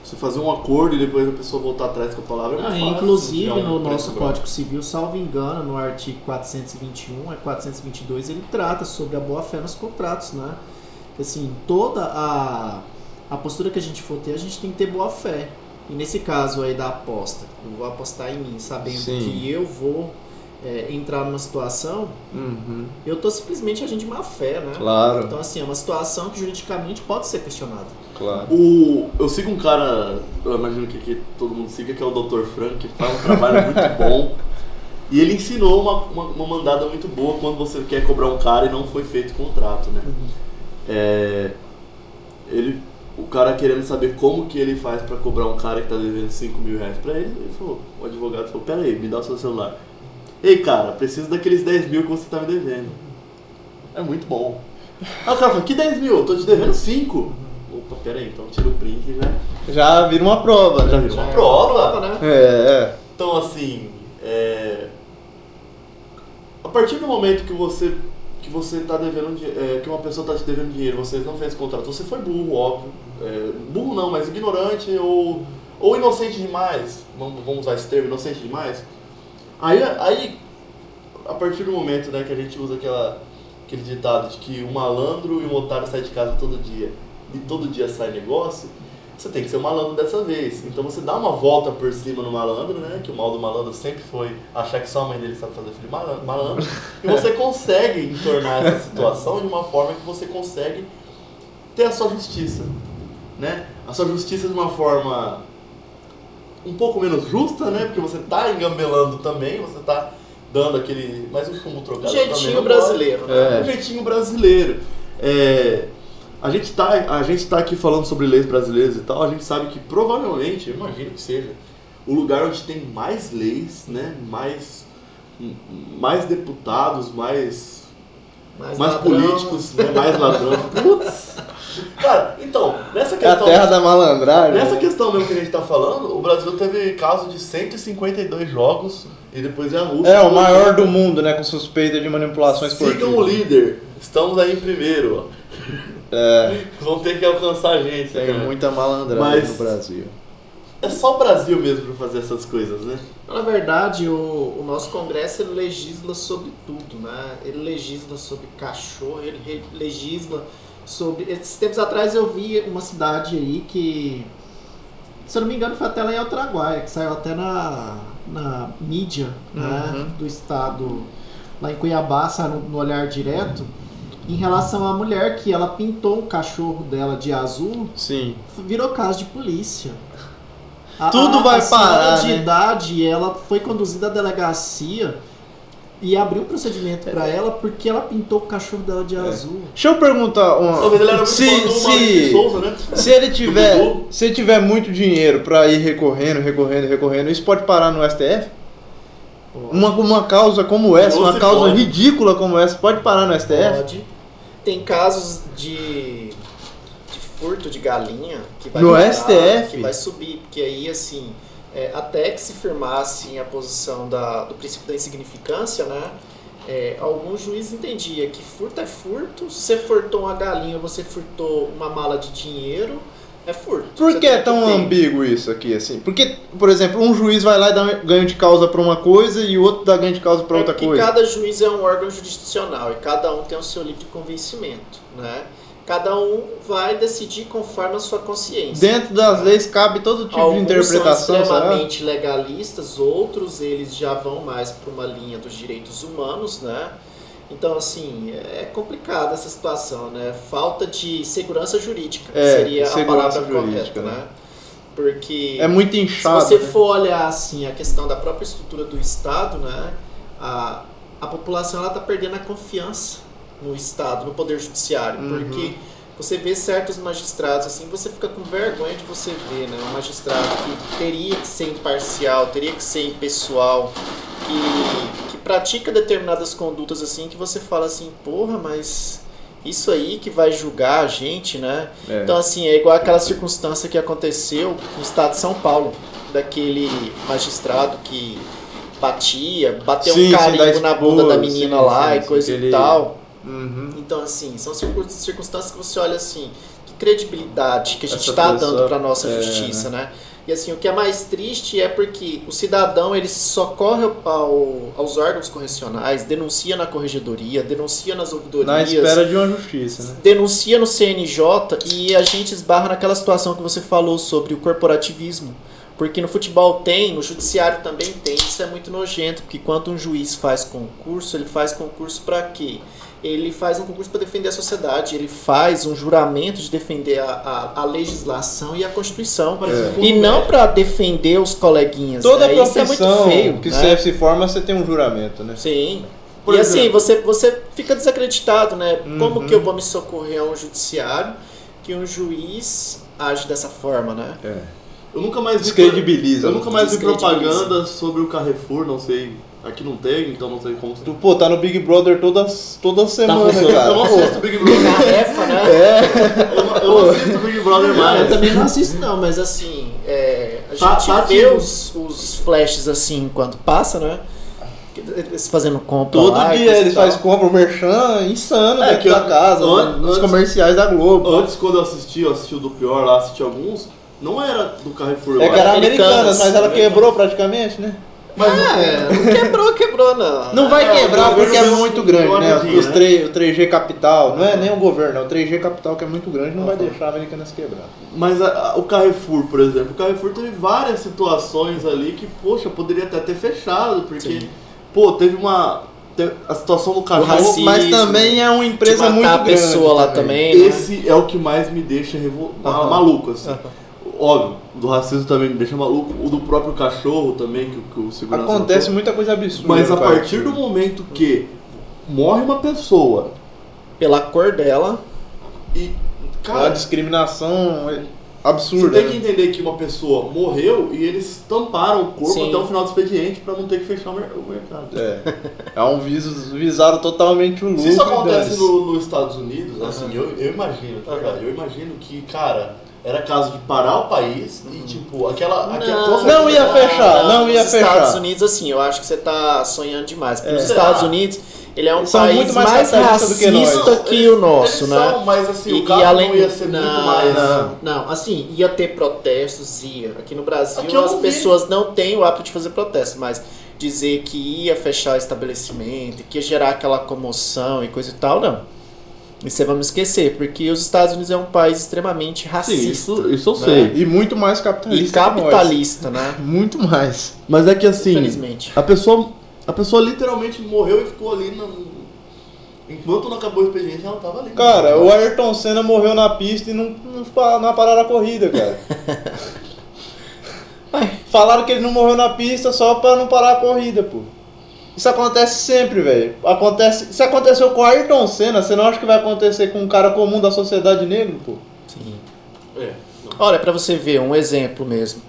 Você fazer um acordo e depois a pessoa voltar atrás com a palavra é mais fácil. Inclusive no nosso Código Civil, salvo engano, no artigo 421 422, ele trata sobre a boa-fé nos contratos, né? Assim, toda a postura que a gente for ter, a gente tem que ter boa-fé. E nesse caso aí da aposta, eu vou apostar em mim, sabendo que eu vou entrar numa situação, eu tô simplesmente agindo de má fé, né? Claro. Então assim, é uma situação que juridicamente pode ser questionada. Claro. Eu sigo um cara, eu imagino que todo mundo siga, que é o Dr. Frank, que faz um trabalho muito bom. E ele ensinou uma mandada muito boa quando você quer cobrar um cara e não foi feito contrato, né? O cara querendo saber como que ele faz pra cobrar um cara que tá devendo 5 mil reais pra ele, o advogado falou, pera aí, me dá o seu celular. Ei cara, preciso daqueles 10 mil que você tá me devendo. É muito bom. Aí o cara falou, que 10 mil? Eu tô te devendo 5. Opa, pera aí, então tira o print e já vira uma prova, né? Já vira uma prova, né? Então assim, a partir do momento que você tá devendo, que uma pessoa tá te devendo dinheiro, você não fez contrato, você foi burro, óbvio. Burro não, mas ignorante ou inocente demais. Vamos usar esse termo, inocente demais. Aí, a partir do momento, né, que a gente usa aquele ditado de que o malandro e o otário saem de casa todo dia e todo dia sai negócio, você tem que ser um malandro dessa vez. Então você dá uma volta por cima no malandro, né, que o mal do malandro sempre foi achar que só a mãe dele sabe fazer filho malandro, e você consegue entornar essa situação de uma forma que você consegue ter a sua justiça, né? A sua justiça de uma forma um pouco menos justa, né? Porque você tá engambelando também, você tá dando aquele... Mas o chumbo trocado jeitinho brasileiro, né? Um jeitinho brasileiro. A gente tá aqui falando sobre leis brasileiras e tal, a gente sabe que provavelmente, eu imagino que seja, o lugar onde tem mais leis, né? Mais deputados, mais políticos, né? Mais ladrão. Putz! Cara, então, nessa questão... É a terra da malandragem. Nessa questão mesmo que a gente tá falando, o Brasil teve caso de 152 jogos e depois a Rússia... o maior do mundo, né? Com suspeita de manipulação esportiva. Sigam o líder. Estamos aí em primeiro, ó. Vão ter que alcançar a gente. Tem muita malandragem no Brasil. É só o Brasil mesmo pra fazer essas coisas, né? Na verdade, o nosso Congresso ele legisla sobre tudo, né? Ele legisla sobre cachorro, ele legisla sobre... Esses tempos atrás eu vi uma cidade aí que, se eu não me engano, foi até lá em Altraguaia, que saiu até na mídia, né, do estado, lá em Cuiabá, saiu no Olhar Direto, em relação à mulher que ela pintou o cachorro dela de azul. Sim. Virou caso de polícia. Tudo vai parar, de né? idade, ela foi conduzida à delegacia e abriu um procedimento pra ela porque ela pintou o cachorro dela de azul. Deixa eu perguntar Talvez ele era muito fã do Maurício de Souza, né? Se ele tiver muito dinheiro pra ir recorrendo, isso pode parar no STF? Uma causa como essa, uma causa ridícula como essa, pode parar no STF? Pode. Tem casos de furto de galinha que vai no parar, STF? Que vai subir, porque aí assim, até que se firmasse a posição do princípio da insignificância, né? Alguns juízes entendiam que furto é furto. Se você furtou uma galinha, você furtou uma mala de dinheiro, É furto. Por Você que é tem tão ter. ambíguo isso aqui, assim? Porque, por exemplo, um juiz vai lá e dá ganho de causa pra uma coisa e o outro dá ganho de causa pra outra porque coisa. cada juiz é um órgão jurisdicional e cada um tem o seu livre convencimento, né? Cada um vai decidir conforme a sua consciência. Dentro das leis cabe todo tipo Alguns de interpretação, são será? extremamente legalistas, outros eles já vão mais para uma linha dos direitos humanos, né? Então, assim, é complicada essa situação, né? Falta de segurança jurídica seria a segurança palavra jurídica, correta, né? Porque É muito inchado. se você né? for olhar, assim, a questão da própria estrutura do Estado, né? A população, ela tá perdendo a confiança no Estado, no Poder Judiciário, porque você vê certos magistrados, assim, você fica com vergonha de você ver, né? Um magistrado que teria que ser imparcial, teria que ser impessoal, que pratica determinadas condutas, assim, que você fala assim, porra, mas isso aí que vai julgar a gente, né? É. Então, assim, é igual aquela circunstância que aconteceu no estado de São Paulo, daquele magistrado que bateu Sim, um sim, carimbo da na bunda da esposa, menina sim, lá sim, e sim, coisa que e ele- tal. Uhum. Então, assim, são circunstâncias que você olha assim, que credibilidade que a gente Essa está pessoa- dando para nossa é, justiça, né? E assim, o que é mais triste é porque o cidadão, ele socorre aos órgãos correcionais, denuncia na corregedoria, denuncia nas ouvidorias, Na espera de uma justiça, né? denuncia no CNJ e a gente esbarra naquela situação que você falou sobre o corporativismo. Porque no futebol tem, no judiciário também tem, isso é muito nojento, porque quando um juiz faz concurso, ele faz concurso para quê? Ele faz um concurso para defender a sociedade, ele faz um juramento de defender a legislação e a Constituição, e não para defender os coleguinhas. Toda né? Isso é muito profissão feio. que né? você se forma, você tem um juramento, né? Sim. Por E assim, exemplo- você fica desacreditado, né? Como que eu vou me socorrer a um judiciário que um juiz age dessa forma, né? Eu nunca mais vi, Descredibiliza. eu nunca mais vi Descredibiliza. propaganda sobre o Carrefour, não sei. Aqui não tem, então não sei como. Pô, tá no Big Brother toda semana, funcionando. cara. Eu não Pô, assisto Big Brother. Tarefa, né? Eu não assisto Big Brother Não, mais. eu também não assisto não, mas assim, a Tá- gente tá vê ativo. os flashes assim enquanto passa, né? Eles fazendo compra todo lá e dia coisa e eles tal. fazem compra, o merchan insano É, dentro que da casa, nos antes- comerciais da Globo. Antes, quando eu assisti o do Pior lá, assisti alguns, não era do Carrefour. É que era Americanas, Americanas, mas ela né? quebrou praticamente, né? Mas Não quebrou não. Não vai É, quebrar o porque é governo muito deu grande, uma né? ajudinha, Os né? 3G Capital, não é nem o governo, é o 3G Capital que é muito grande, não vai deixar a Americanas quebrar. Mas o Carrefour, por exemplo, o Carrefour teve várias situações ali que, poxa, poderia até ter fechado, porque, Sim. pô, teve a situação do cachorro, racismo, Mas também é uma De empresa matar muito a grande. pessoa lá também, né? esse é o que mais me deixa maluco, assim. Óbvio, do racismo também me deixa maluco, o do próprio cachorro também, que o segurança Acontece matou. muita coisa absurda. Mas a no partir Carrefour. do momento que morre uma pessoa Pela cor dela, e, A cara, discriminação é você absurda. tem que entender que uma pessoa morreu e eles tamparam o corpo Sim. até o final do expediente pra não ter que fechar o mercado. É um visaram totalmente o lucro. Se isso acontece dane-se. nos Estados Unidos, assim, eu imagino, tá ligado? Eu imagino que, cara, era caso de parar o país e, tipo, aquela Não ia fechar, não ia nos fechar. Estados Unidos, assim, eu acho que você tá sonhando demais. Porque nos Será? Estados Unidos, ele é um São país muito mais mais capitalistas do que nós. racista que o nosso, eles né? São, mas assim, E o caso além não ia ser muito mais. Não, assim, ia ter protestos, ia. Aqui no Brasil Aqui eu as não vi. pessoas não têm o hábito de fazer protestos, mas dizer que ia fechar o estabelecimento, que ia gerar aquela comoção e coisa e tal, não. Isso aí vamos esquecer, porque os Estados Unidos é um país extremamente Sim, racista. isso eu né? sei. E muito mais E capitalista. que nós. capitalista, né? Muito mais. Mas é que assim, Infelizmente. a pessoa literalmente morreu e ficou ali enquanto não acabou o expediente, ela tava ali. Cara, o Ayrton Senna morreu na pista e não pararam a corrida, cara. Falaram que ele não morreu na pista só pra não parar a corrida, pô. Isso acontece sempre, velho. Se aconteceu com o Ayrton Senna, você não acha que vai acontecer com um cara comum da sociedade negra, pô? Sim. É, não. Olha, pra você ver, um exemplo mesmo.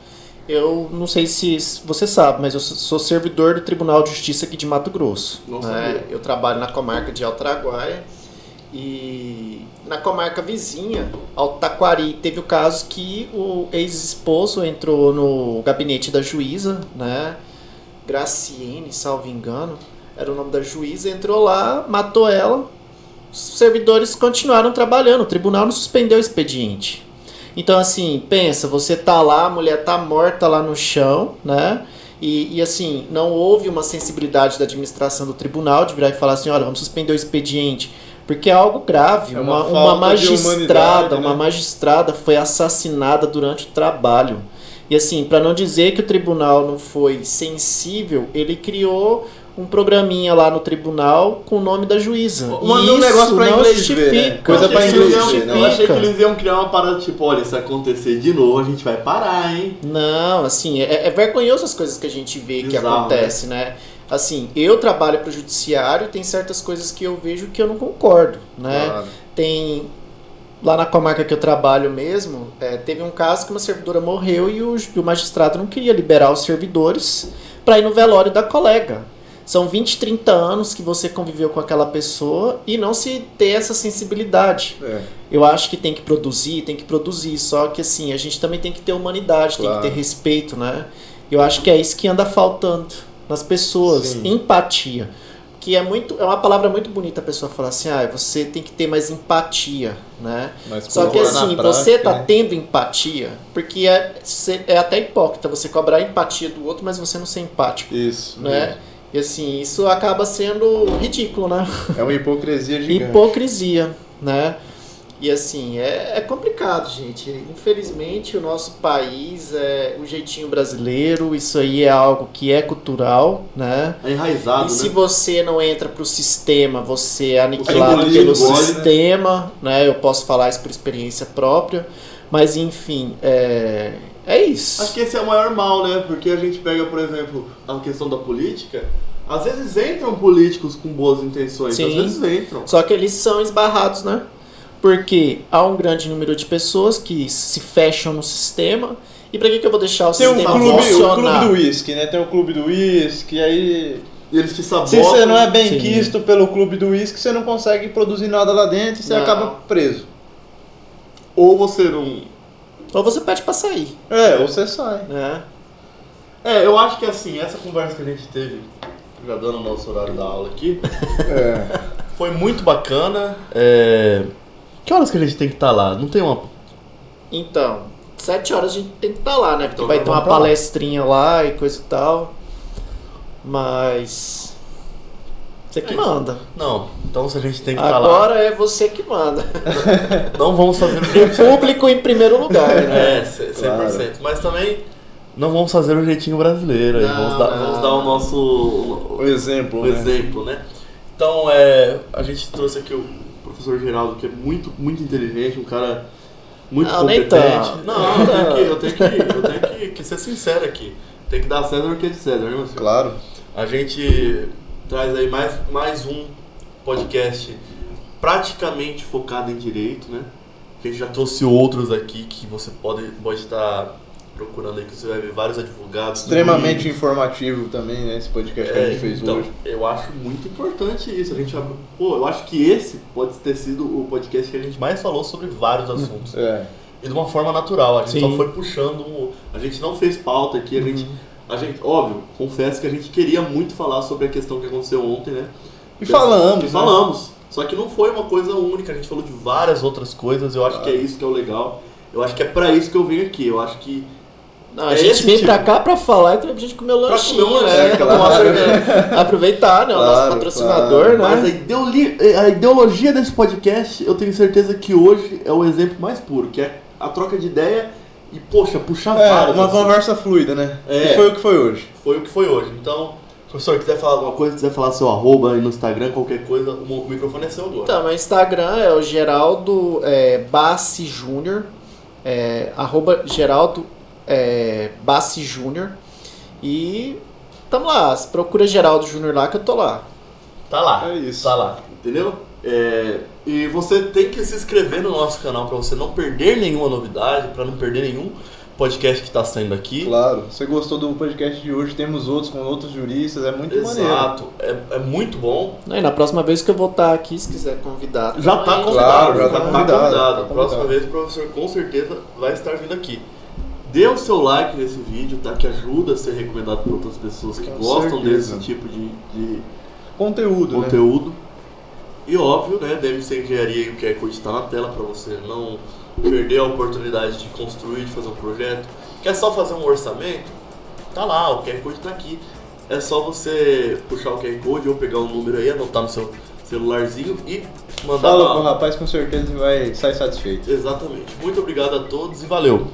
Eu não sei se você sabe, mas eu sou servidor do Tribunal de Justiça aqui de Mato Grosso. Não né? sabia. Eu trabalho na comarca de Alto Araguaia e na comarca vizinha, Alto Taquari, teve o caso que o ex-esposo entrou no gabinete da juíza, né? Graciene, salvo engano, era o nome da juíza, entrou lá, matou ela. Os servidores continuaram trabalhando, o tribunal não suspendeu o expediente. Então, assim, pensa, você tá lá, a mulher tá morta lá no chão, né? E assim, não houve uma sensibilidade da administração do tribunal de virar e falar assim, olha, vamos suspender o expediente. Porque é algo grave. É Uma magistrada, né? uma magistrada foi assassinada durante o trabalho. E assim, para não dizer que o tribunal não foi sensível, ele criou um programinha lá no tribunal com o nome da juíza. Mandou um negócio pra inglês ver, né? Coisa pra inglês ver, né? Eu achei que eles iam criar uma parada tipo, olha, se acontecer de novo, a gente vai parar, hein? Não, assim, é vergonhoso as coisas que a gente vê que Bizarro, acontece, né? Assim, eu trabalho para o judiciário e tem certas coisas que eu vejo que eu não concordo, né? Claro. Tem... Lá na comarca que eu trabalho mesmo, teve um caso que uma servidora morreu e o magistrado não queria liberar os servidores para ir no velório da colega. São 20, 30 anos que você conviveu com aquela pessoa e não se ter essa sensibilidade. Eu acho que tem que produzir, só que assim, a gente também tem que ter humanidade, claro. tem que ter respeito, né? Eu acho que é isso que anda faltando nas pessoas, Sim. Empatia. Que é uma palavra muito bonita a pessoa falar assim, você tem que ter mais empatia, né? Mas só que assim, prática, você tá né? tendo empatia, porque é até hipócrita você cobrar a empatia do outro, mas você não ser empático, Isso. né? E assim, isso acaba sendo ridículo, né? É uma hipocrisia gigante. Hipocrisia, né? E assim, é complicado, gente. Infelizmente, o nosso país é o jeitinho brasileiro, isso aí é algo que é cultural, né? É enraizado, E se né? você não entra pro sistema, você é aniquilado engolido, pelo engole, né? sistema, né? Eu posso falar isso por experiência própria, mas enfim, é isso. Acho que esse é o maior mal, né? Porque a gente pega, por exemplo, a questão da política. Às vezes entram políticos com boas intenções, Sim. às vezes entram. Só que eles são esbarrados, né? Porque há um grande número de pessoas que se fecham no sistema. E pra que eu vou deixar o Tem sistema o clube funcionar? do uísque, né? Tem o clube do uísque, aí... E eles te sabotam. Se você não é bem Sim. quisto pelo clube do uísque, você não consegue produzir nada lá dentro e você Não. acaba preso. Ou você não... Ou você pede pra sair, Ou você sai. né? Eu acho que assim, essa conversa que a gente teve, já dando o nosso horário da aula aqui, foi muito bacana. Que horas que a gente tem que estar lá? Não tem uma... Então, 7 horas a gente tem que estar lá, né? Porque Então vai nós ter uma vamos pra lá. palestrinha lá e coisa e tal. Mas... Você que manda. Não, então se a gente tem que estar lá... Agora é você que manda. Não vamos fazer o O jeitinho... público em primeiro lugar, né? 100%. Claro. Mas também não vamos fazer o jeitinho brasileiro. Aí. Não, Vamos não. dar o nosso... O exemplo, O né? exemplo, né? Então, a gente trouxe aqui o professor Geraldo, que é muito, muito inteligente, um cara muito Não, nem competente. tanto. Não, eu tenho que ser sincero aqui. Tem que dar a César o que é de César, né, meu senhor? Claro. A gente traz aí mais um podcast praticamente focado em direito, né? A gente já trouxe outros aqui que você pode estar procurando aí, que você vai ver vários advogados. Extremamente informativo também, né? Esse podcast que a gente fez então, hoje. eu acho muito importante isso. Eu acho que esse pode ter sido o podcast que a gente mais falou sobre vários assuntos. E de uma forma natural. A gente Sim. só foi puxando. A gente não fez pauta aqui. A gente, óbvio, confesso que a gente queria muito falar sobre a questão que aconteceu ontem, né? E falamos, E falamos. Só que não foi uma coisa única. A gente falou de várias outras coisas. Eu acho que é isso que é o legal. Eu acho que é pra isso que eu venho aqui. Eu acho que Não, a É gente esse vem tipo. pra cá pra falar e pra gente comer o Pra lanchinho, comer um né? lanchinho, Tomar uma cerveja. Aproveitar, né? O nosso Claro, patrocinador, claro. Mas né? a ideologia desse podcast, eu tenho certeza que hoje é o exemplo mais puro, que é a troca de ideia e, poxa, puxar vários. Uma assim. conversa fluida, né? É. E foi o que foi hoje. Foi o que foi hoje. Então, professor, quiser falar alguma coisa, quiser falar seu arroba aí no Instagram, qualquer coisa, o microfone é seu agora. Então, meu Instagram é o Geraldo Bassi Júnior, arroba Geraldo Bassi Júnior. E tamo lá, procura Geraldo Júnior lá que eu tô lá. Tá lá. É isso. Tá lá. Entendeu? E você tem que se inscrever no nosso canal pra você não perder nenhuma novidade, pra não perder nenhum podcast que tá saindo aqui. Claro. Você gostou do podcast de hoje? Temos outros com outros juristas. É muito maneiro. Exato. É muito bom. E na próxima vez que eu vou estar aqui, se quiser convidar. Já tá também, convidado. Claro, já tá convidado. A próxima vez o professor com certeza vai estar vindo aqui. Dê o seu like nesse vídeo, tá? Que ajuda a ser recomendado por outras pessoas que Com gostam certeza. desse tipo de Conteúdo, conteúdo. E óbvio, né? Deve ser engenharia e o QR Code está na tela para você não perder a oportunidade de construir, de fazer um projeto, quer só fazer um orçamento, tá lá, o QR Code tá aqui. É só você puxar o QR Code ou pegar um número aí, anotar no seu celularzinho e mandar Fala lá. com o rapaz, com certeza vai sair satisfeito. Exatamente. Muito obrigado a todos e valeu!